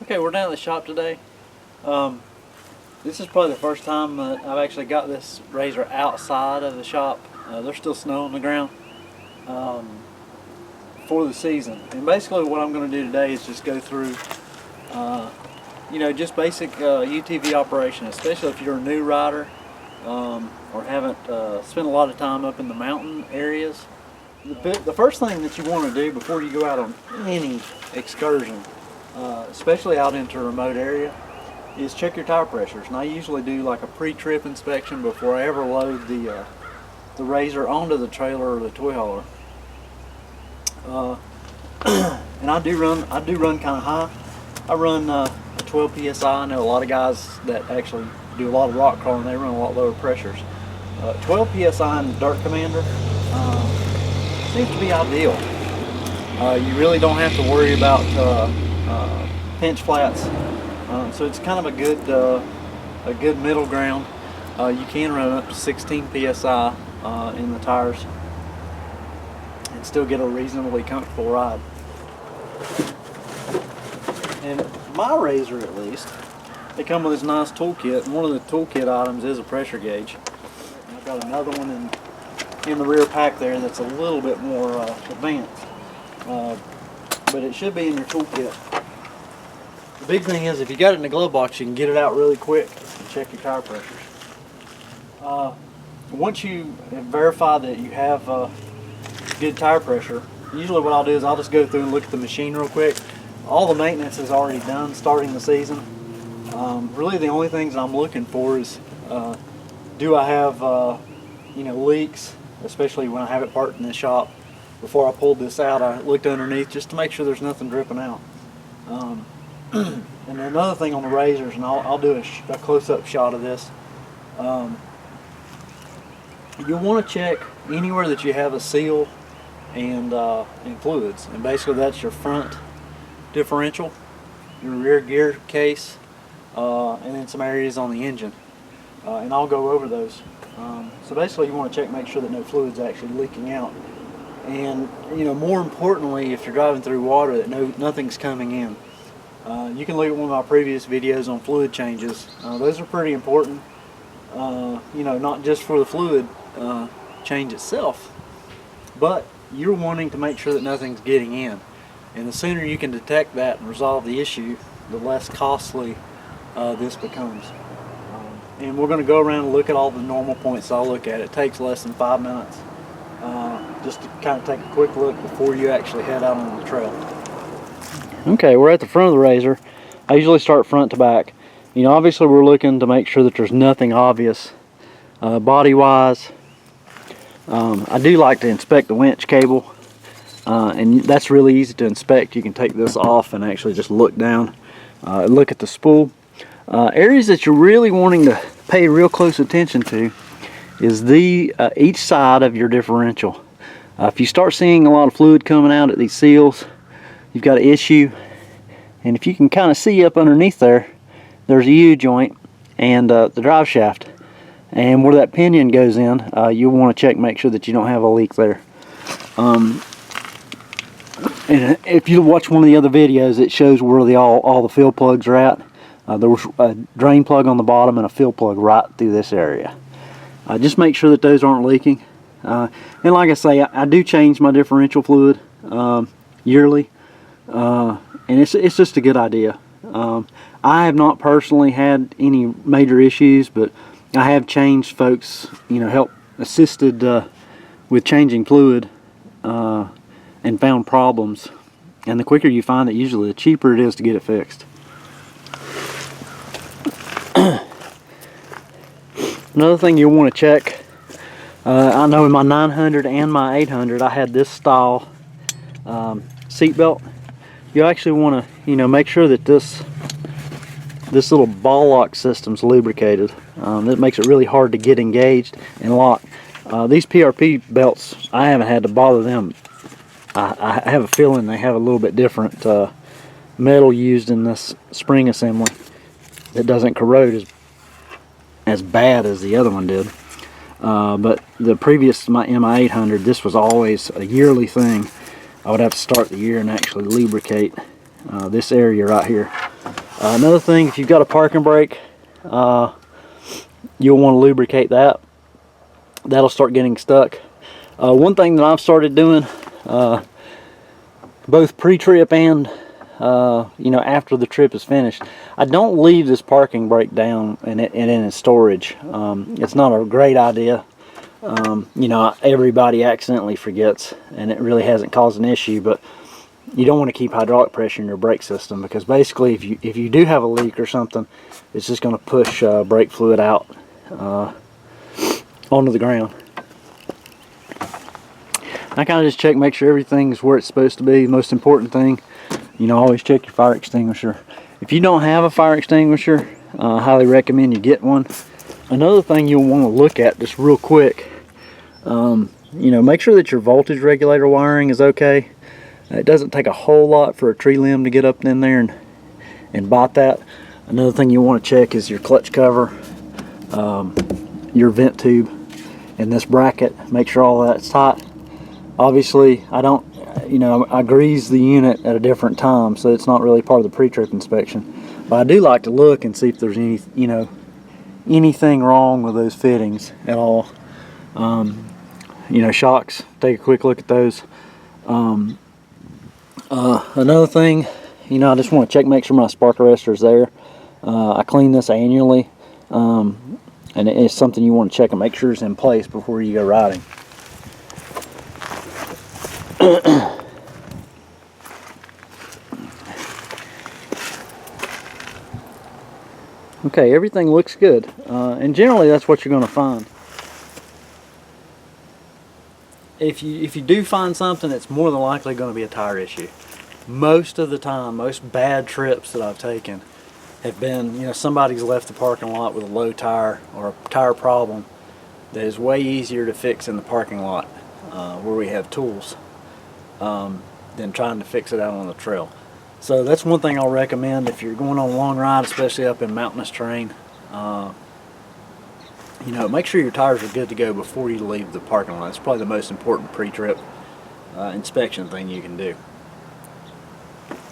Okay, we're down at the shop today. This is probably the first time that I've actually got this razor outside of the shop. There's still snow on the ground for the season. And basically what I'm going to do today is just go through just basic UTV operation, especially if you're a new rider or haven't spent a lot of time up in the mountain areas. The first thing that you want to do before you go out on any excursion, especially out into a remote area, is check your tire pressures. And I usually do like a pre-trip inspection before I ever load the razor onto the trailer or the toy hauler. And I do run kind of high. I run 12 psi. I know a lot of guys that actually do a lot of rock crawling, they run a lot lower pressures. 12 psi in the Dirt Commander seems to be ideal. You really don't have to worry about pinch flats, so it's kind of a good middle ground. You can run up to 16 psi in the tires and still get a reasonably comfortable ride. And my razor, at least, they come with this nice toolkit, and one of the toolkit items is a pressure gauge. I've got another one in the rear pack there that's a little bit more advanced, but it should be in your toolkit. The big thing is, if you got it in the glove box, you can get it out really quick and check your tire pressures. Once you verify that you have good tire pressure, usually what I'll do is I'll just go through and look at the machine real quick. All the maintenance is already done starting the season. Really the only things I'm looking for is do I have leaks, especially when I have it parked in the shop. Before I pulled this out, I looked underneath just to make sure there's nothing dripping out. And another thing on the razors, and I'll do a close-up shot of this. You'll want to check anywhere that you have a seal and fluids, and basically that's your front differential, your rear gear case, and then some areas on the engine, and I'll go over those. So basically you want to check, make sure that no fluid's actually leaking out, and more importantly, if you're driving through water, that nothing's coming in. You can look at one of my previous videos on fluid changes. Those are pretty important, not just for the fluid change itself, but you're wanting to make sure that nothing's getting in. And the sooner you can detect that and resolve the issue, the less costly this becomes. And we're going to go around and look at all the normal points I'll look at. It takes less than 5 minutes just to kind of take a quick look before you actually head out on the trail. Okay, we're at the front of the razor. I usually start front to back. Obviously we're looking to make sure that there's nothing obvious body-wise. I do like to inspect the winch cable. And that's really easy to inspect. You can take this off and actually just look down, look at the spool. Areas that you're really wanting to pay real close attention to is each side of your differential. If you start seeing a lot of fluid coming out at these seals, you've got an issue. And if you can kind of see up underneath there's a U-joint and the drive shaft. And where that pinion goes in, you'll want to check, make sure that you don't have a leak there. And if you watch one of the other videos, it shows where all the fill plugs are at. There was a drain plug on the bottom and a fill plug right through this area. Just make sure that those aren't leaking. And like I say, I do change my differential fluid yearly, and it's just a good idea. I have not personally had any major issues, but I have changed folks, help assisted with changing fluid. And found problems, and the quicker you find it, usually the cheaper it is to get it fixed. Another thing you'll want to check, I know in my 900 and my 800 I had this style seat belt. You actually want to make sure that this little ball lock system's lubricated. That makes it really hard to get engaged and lock. These PRP belts, I haven't had to bother them. I have a feeling they have a little bit different metal used in this spring assembly that doesn't corrode as bad as the other one did. But the previous, my 800, this was always a yearly thing. I would have to start the year and actually lubricate this area right here. Another thing, if you've got a parking brake, you'll want to lubricate that. That'll start getting stuck. One thing that I've started doing, both pre-trip and after the trip is finished, I don't leave this parking brake down and in its storage. It's not a great idea. Everybody accidentally forgets, and it really hasn't caused an issue, but you don't want to keep hydraulic pressure in your brake system, because basically if you do have a leak or something, it's just going to push brake fluid out onto the ground. I kind of just check, make sure everything's where it's supposed to be. The most important thing, always check your fire extinguisher. If you don't have a fire extinguisher, I highly recommend you get one. Another thing you'll want to look at just real quick, make sure that your voltage regulator wiring is okay. It doesn't take a whole lot for a tree limb to get up in there and bite that. Another thing you want to check is your clutch cover, your vent tube, and this bracket. Make sure all that's tight. Obviously, I grease the unit at a different time, so it's not really part of the pre-trip inspection. But I do like to look and see if there's anything wrong with those fittings at all. Shocks, take a quick look at those. Another thing, I just want to check, make sure my spark arrestor is there. I clean this annually, and it's something you want to check and make sure it's in place before you go riding. Okay, everything looks good, and generally that's what you're going to find. If you do find something, it's more than likely going to be a tire issue. Most of the time, most bad trips that I've taken have been, somebody's left the parking lot with a low tire or a tire problem that is way easier to fix in the parking lot where we have tools than trying to fix it out on the trail. So that's one thing I'll recommend if you're going on a long ride, especially up in mountainous terrain. Make sure your tires are good to go before you leave the parking lot. It's probably the most important pre-trip inspection thing you can do.